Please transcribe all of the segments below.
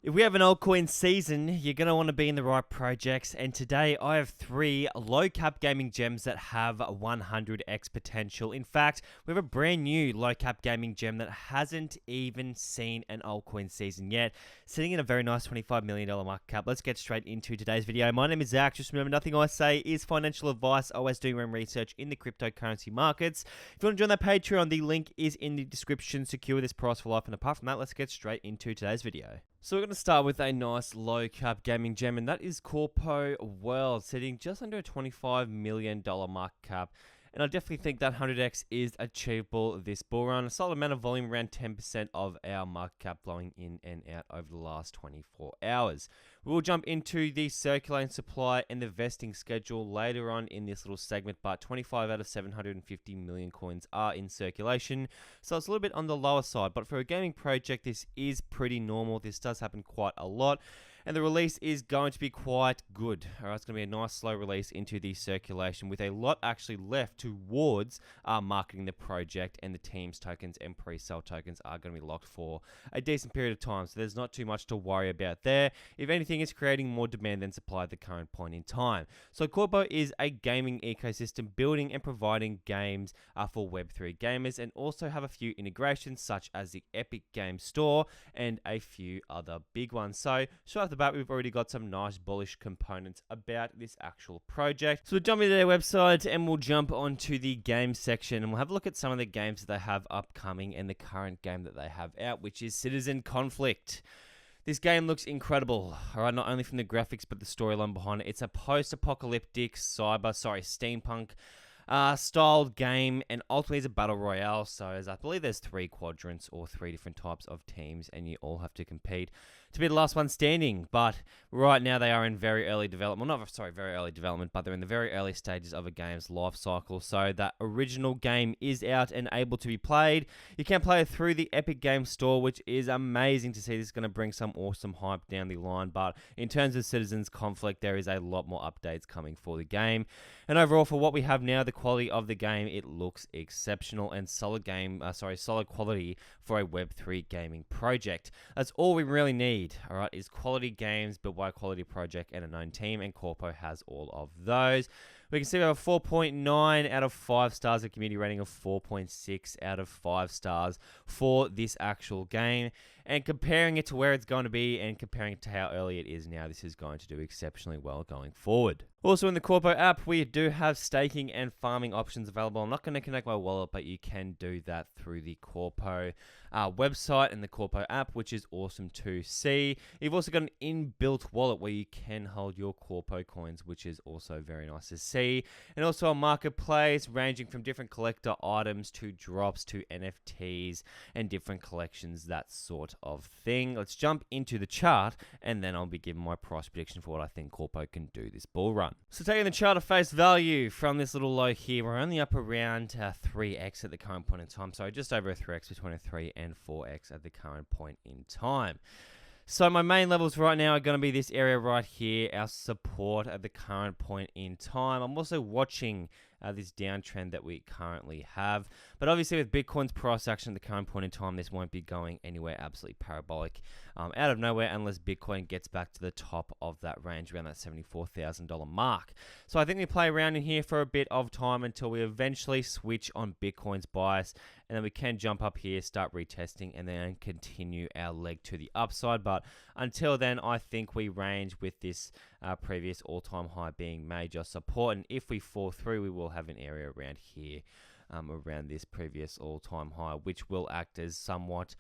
If we have an altcoin season, you're going to want to be in the right projects, and today I have 3 low-cap gaming gems that have 100x potential. In fact, we have a brand new low-cap gaming gem that hasn't even seen an altcoin season yet, sitting in a very nice $25 million market cap. Let's get straight into today's video. My name is Zach. Just remember, nothing I say is financial advice. Always doing my own research in the cryptocurrency markets. If you want to join that Patreon, the link is in the description. Secure this price for life, and apart from that, let's get straight into today's video. So we're going to start with a nice low cap gaming gem, and that is QORPO WORLD, sitting just under a $25 million market cap. And I definitely think that 100x is achievable this bull run. A solid amount of volume, around 10% of our market cap flowing in and out over the last 24 hours. We will jump into the circulating supply and the vesting schedule later on in this little segment, but 25 out of 750 million coins are in circulation. So it's a little bit on the lower side, but for a gaming project, this is pretty normal. This does happen quite a lot. And the release is going to be quite good. All right, it's going to be a nice slow release into the circulation with a lot actually left towards marketing the project, and the team's tokens and pre-sale tokens are going to be locked for a decent period of time. So there's not too much to worry about there. If anything, it's creating more demand than supply at the current point in time. So QORPO is a gaming ecosystem building and providing games for Web3 gamers, and also have a few integrations such as the Epic Games Store and a few other big ones. So straight off the bat, we've already got some nice bullish components about this actual project. So we'll jump into their website and we'll jump onto the game section, and we'll have a look at some of the games that they have upcoming and the current game that they have out, which is Citizen Conflict. This game looks incredible, all right, not only from the graphics but the storyline behind it. It's a post-apocalyptic steampunk styled game, and ultimately it's a battle royale. So as I believe there's 3 quadrants or 3 different types of teams, and you all have to compete to be the last one standing. But right now they are in very early development. Well, not very early development, but they're in the very early stages of a game's life cycle. So that original game is out and able to be played. You can play it through the Epic Games Store, which is amazing to see. This is going to bring some awesome hype down the line. But in terms of Citizens Conflict, there is a lot more updates coming for the game. And overall, for what we have now, the quality of the game, it looks exceptional and solid quality for a Web3 gaming project. That's all we really need, all right, is quality games built by a quality project and a known team, and QORPO has all of those. We can see we have a 4.9 out of 5 stars, a community rating of 4.6 out of 5 stars for this actual game. And comparing it to where it's going to be and comparing it to how early it is now, this is going to do exceptionally well going forward. Also in the QORPO app, we do have staking and farming options available. I'm not going to connect my wallet, but you can do that through the QORPO website and the QORPO app, which is awesome to see. You've also got an inbuilt wallet where you can hold your QORPO coins, which is also very nice to see. And also a marketplace ranging from different collector items to drops to NFTs and different collections, that sort of thing. Let's jump into the chart, and then I'll be giving my price prediction for what I think QORPO can do this bull run. So taking the chart at face value from this little low here, we're only up around 3x at the current point in time. So just over a 3x, between a 3 and 4x at the current point in time. So my main levels right now are going to be this area right here, our support at the current point in time. I'm also watching this downtrend that we currently have. But obviously with Bitcoin's price action at the current point in time, this won't be going anywhere absolutely parabolic out of nowhere unless Bitcoin gets back to the top of that range, around that $74,000 mark. So I think we play around in here for a bit of time until we eventually switch on Bitcoin's bias, and then we can jump up here, start retesting, and then continue our leg to the upside. But until then, I think we range with this previous all-time high being major support, and if we fall through, we will have an area around here, around this previous all-time high, which will act as somewhat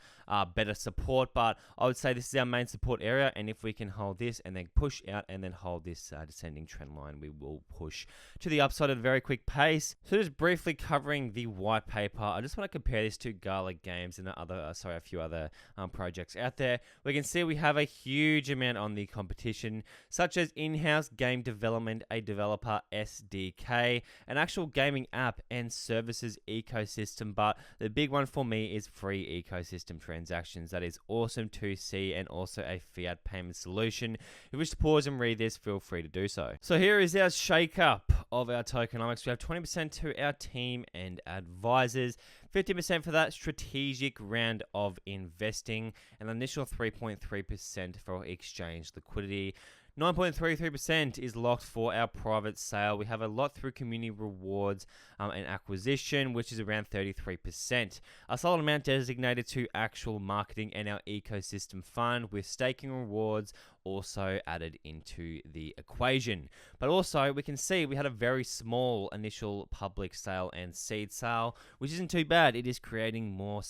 better support. But I would say this is our main support area, and if we can hold this and then push out and then hold this descending trend line, we will push to the upside at a very quick pace. So just briefly covering the white paper, I just want to compare this to Gala Games and a few other projects out there. We can see we have a huge amount on the competition, such as in-house game development, a developer SDK, an actual gaming app and service versus ecosystem, but the big one for me is free ecosystem transactions. That is awesome to see, and also a fiat payment solution. If you wish to pause and read this, feel free to do so. So here is our shake-up of our tokenomics. We have 20% to our team and advisors, 50% for that strategic round of investing, an initial 3.3% for exchange liquidity. 9.33% is locked for our private sale. We have a lot through community rewards and acquisition, which is around 33%. A solid amount designated to actual marketing and our ecosystem fund, with staking rewards also added into the equation. But also, we can see we had a very small initial public sale and seed sale, which isn't too bad. It is creating more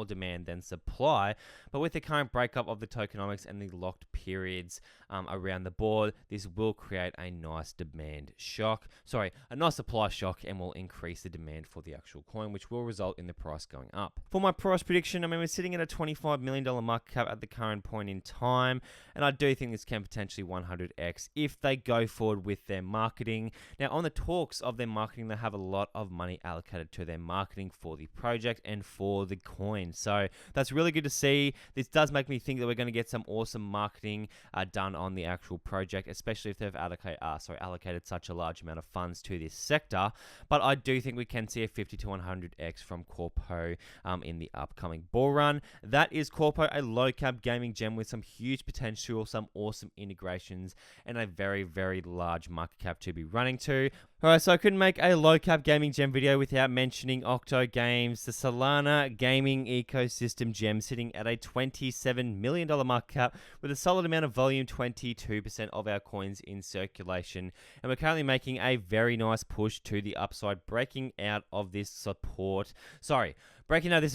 demand than supply. But with the current breakup of the tokenomics and the locked periods around the board, this will create a nice a nice supply shock, and will increase the demand for the actual coin, which will result in the price going up. For my price prediction, we're sitting at a $25 million market cap at the current point in time, and I do think this can potentially 100x if they go forward with their marketing. Now, on the talks of their marketing, they have a lot of money allocated to their marketing for the project and for the coin, so that's really good to see. This does make me think that we're going to get some awesome marketing done on the actual project, especially if they've allocated such a large amount of funds to this sector. But I do think we can see a 50 to 100x from QORPO in the upcoming bull run. That is QORPO, a low cap gaming gem with some huge potential, some awesome integrations, and a very, very large market cap to be running to. Alright, so I couldn't make a low cap gaming gem video without mentioning Octo Games, the Solana gaming ecosystem gem, sitting at a $27 million market cap with a solid amount of volume, 22% of our coins in circulation. And we're currently making a very nice push to the upside, breaking out of this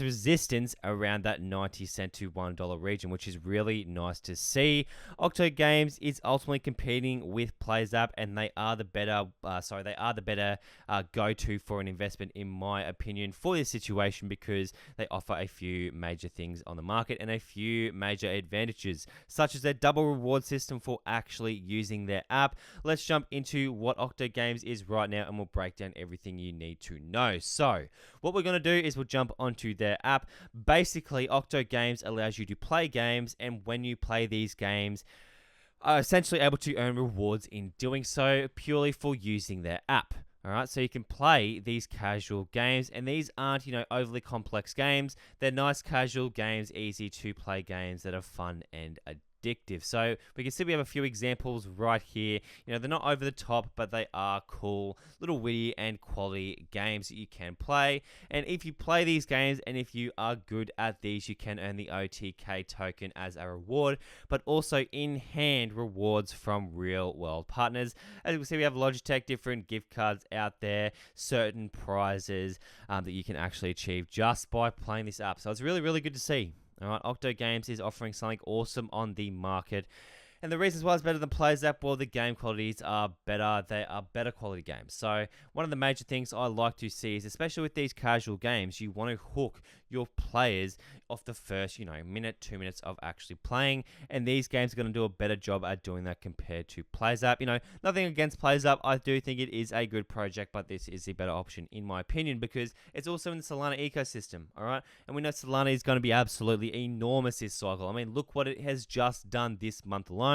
resistance around that 90 cent to $1 region, which is really nice to see. Octo Games is ultimately competing with PlayZap, and they are the better go-to for an investment, in my opinion, for this situation, because they offer a few major things on the market and a few major advantages, such as their double reward system for actually using their app. Let's jump into what Octo Games is right now, and we'll break down everything you need to know. So what we're going to do is we'll jump onto their app. Basically, Octo Games allows you to play games, and when you play these games, are essentially able to earn rewards in doing so, purely for using their app. Alright, so you can play these casual games, and these aren't, overly complex games. They're nice casual games, easy to play games that are fun and addictive. So we can see we have a few examples right here. They're not over the top, but they are cool, little witty and quality games that you can play. And if you play these games, and if you are good at these, you can earn the OTK token as a reward, but also in-hand rewards from real-world partners. As you can see, we have Logitech, different gift cards out there, certain prizes that you can actually achieve just by playing this app. So it's really, really good to see. Alright, Octo Games is offering something awesome on the market. And the reasons why it's better than PlayZap, well, the game qualities are better. They are better quality games. So one of the major things I like to see is, especially with these casual games, you want to hook your players off the first, minute, 2 minutes of actually playing. And these games are going to do a better job at doing that compared to PlayZap. Nothing against PlayZap. I do think it is a good project, but this is the better option, in my opinion, because it's also in the Solana ecosystem, all right? And we know Solana is going to be absolutely enormous this cycle. Look what it has just done this month alone.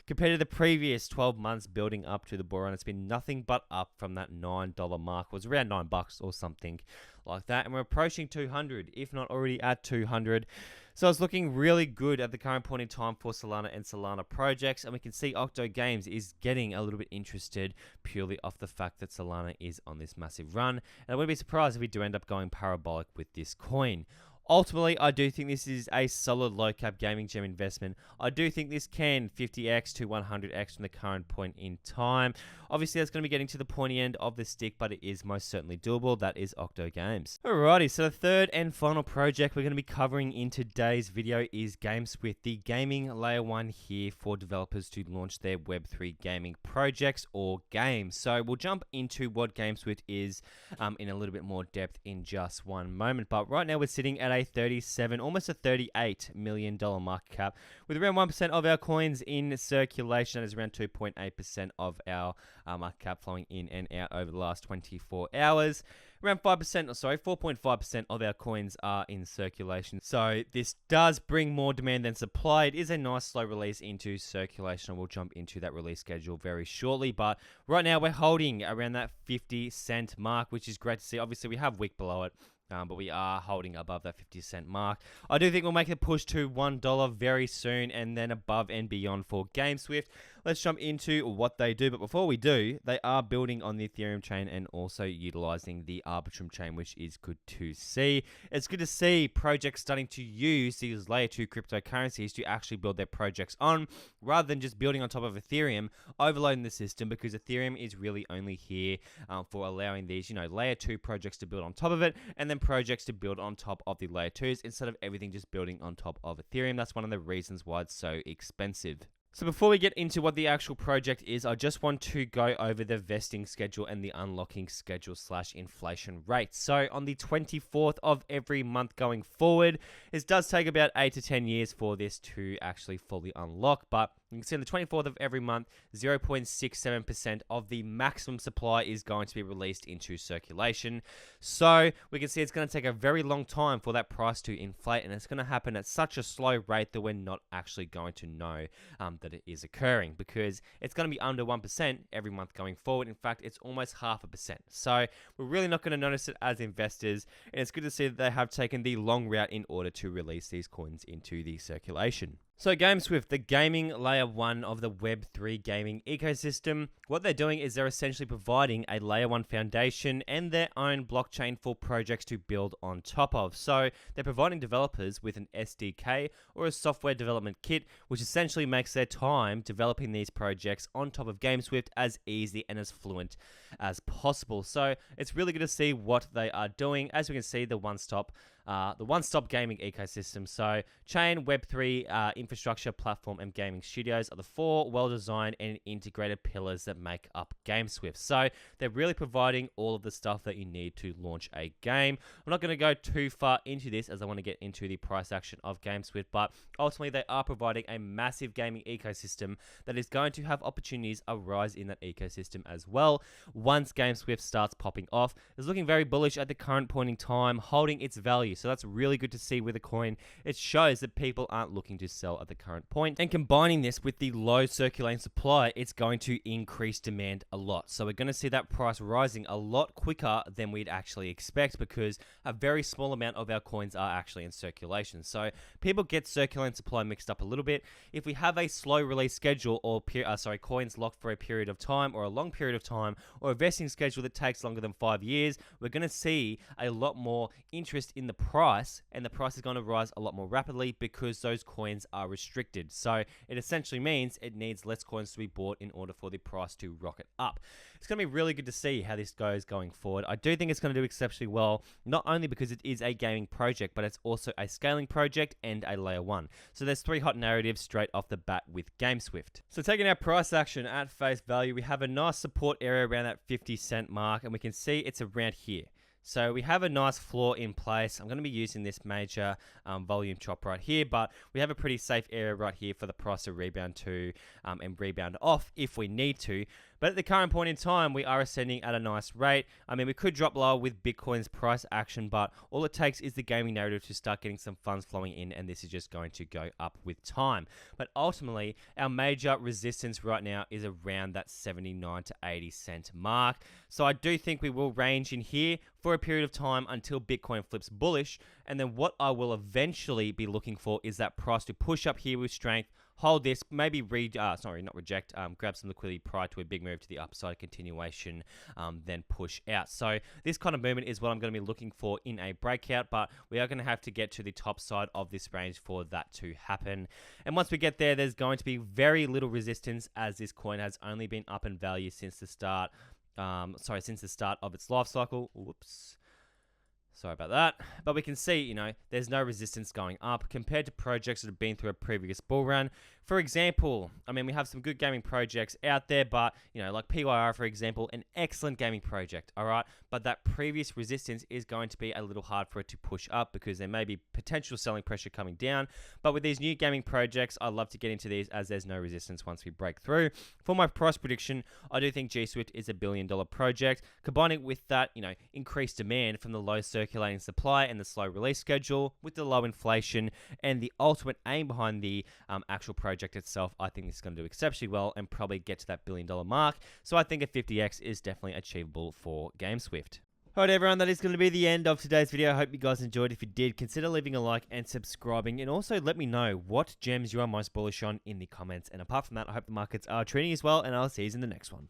Compared to the previous 12 months building up to the bull run, it's been nothing but up from that $9 mark. It was around $9 or something like that, and we're approaching 200, if not already at 200. So it's looking really good at the current point in time for Solana and Solana projects, and we can see Octo Games is getting a little bit interested purely off the fact that Solana is on this massive run, and I wouldn't be surprised if we do end up going parabolic with this coin. Ultimately, I do think this is a solid low-cap gaming gem investment. I do think this can 50x to 100x from the current point in time. Obviously, that's going to be getting to the pointy end of the stick, but it is most certainly doable. That is Octo Games. Alrighty, so the third and final project we're going to be covering in today's video is GameSwift, the gaming layer 1 here for developers to launch their Web3 gaming projects or games. So we'll jump into what GameSwift is in a little bit more depth in just one moment. But right now we're sitting at a 37, almost a $38 million market cap, with around 1% of our coins in circulation. That is around 2.8% of our market cap flowing in and out over the last 24 hours. Around 4.5% of our coins are in circulation. So this does bring more demand than supply. It is a nice slow release into circulation. We'll jump into that release schedule very shortly. But right now we're holding around that 50-cent mark, which is great to see. Obviously, we have wick below it. But we are holding above that 50-cent mark. I do think we'll make a push to $1 very soon and then above and beyond for GameSwift. Let's jump into what they do. But before we do, they are building on the Ethereum chain and also utilizing the Arbitrum chain, which is good to see. It's good to see projects starting to use these layer 2 cryptocurrencies to actually build their projects on, rather than just building on top of Ethereum, overloading the system, because Ethereum is really only here for allowing these, layer 2 projects to build on top of it, and then projects to build on top of the layer 2s instead of everything just building on top of Ethereum. That's one of the reasons why it's so expensive. So before we get into what the actual project is, I just want to go over the vesting schedule and the unlocking schedule / inflation rate. So on the 24th of every month going forward, it does take about 8 to 10 years for this to actually fully unlock, but you can see on the 24th of every month, 0.67% of the maximum supply is going to be released into circulation. So we can see it's going to take a very long time for that price to inflate, and it's going to happen at such a slow rate that we're not actually going to know that it is occurring, because it's going to be under 1% every month going forward. In fact, it's almost 0.5%. So we're really not going to notice it as investors, and it's good to see that they have taken the long route in order to release these coins into the circulation. So GameSwift, the gaming layer 1 of the Web3 gaming ecosystem, what they're doing is they're essentially providing a layer 1 foundation and their own blockchain for projects to build on top of. So they're providing developers with an SDK or a software development kit, which essentially makes their time developing these projects on top of GameSwift as easy and as fluent as possible. So it's really good to see what they are doing. As we can see, the one-stop gaming ecosystem. So chain, Web3, infrastructure, platform, and gaming studios are the 4 well-designed and integrated pillars that make up GameSwift. So they're really providing all of the stuff that you need to launch a game. I'm not going to go too far into this as I want to get into the price action of GameSwift, but ultimately they are providing a massive gaming ecosystem that is going to have opportunities arise in that ecosystem as well. Once GameSwift starts popping off, it's looking very bullish at the current point in time, holding its value. So that's really good to see with a coin. It shows that people aren't looking to sell at the current point. And combining this with the low circulating supply, it's going to increase demand a lot. So we're going to see that price rising a lot quicker than we'd actually expect, because a very small amount of our coins are actually in circulation. So people get circulating supply mixed up a little bit. If we have a slow release schedule or coins locked for a period of time or a long period of time, or a vesting schedule that takes longer than 5 years, we're going to see a lot more interest in the price, and the price is going to rise a lot more rapidly because those coins are restricted. So it essentially means it needs less coins to be bought in order for the price to rocket up. It's going to be really good to see how this goes going forward. I do think it's going to do exceptionally well, not only because it is a gaming project, but it's also a scaling project and a layer 1. So there's 3 hot narratives straight off the bat with GameSwift. So taking our price action at face value, we have a nice support area around that 50-cent mark, and we can see it's around here. So we have a nice floor in place. I'm going to be using this major volume chop right here, but we have a pretty safe area right here for the price to rebound to and rebound off if we need to. But at the current point in time, we are ascending at a nice rate. I mean, we could drop lower with Bitcoin's price action, but all it takes is the gaming narrative to start getting some funds flowing in, and this is just going to go up with time. But ultimately, our major resistance right now is around that 79 to 80 cent mark. So I do think we will range in here for a period of time until Bitcoin flips bullish. And then what I will eventually be looking for is that price to push up here with strength, hold this, maybe grab some liquidity prior to a big move to the upside continuation, then push out. So this kind of movement is what I'm going to be looking for in a breakout, but we are going to have to get to the top side of this range for that to happen. And once we get there, there's going to be very little resistance, as this coin has only been up in value since the start of its life cycle. Whoops. Sorry about that. But we can see, there's no resistance going up compared to projects that have been through a previous bull run. For example, we have some good gaming projects out there, but, like PYR, for example, an excellent gaming project, all right? But that previous resistance is going to be a little hard for it to push up because there may be potential selling pressure coming down. But with these new gaming projects, I'd love to get into these as there's no resistance once we break through. For my price prediction, I do think GSWIFT is a $1 billion project. Combining with that, increased demand from the low circulating supply and the slow release schedule with the low inflation and the ultimate aim behind the actual project itself, I think it's going to do exceptionally well and probably get to that $1 billion mark. So I think a 50x is definitely achievable for GameSwift. Alright everyone, that is going to be the end of today's video. I hope you guys enjoyed. If you did, consider leaving a like and subscribing, and also let me know what gems you are most bullish on in the comments. And apart from that, I hope the markets are trading as well, and I'll see you in the next one.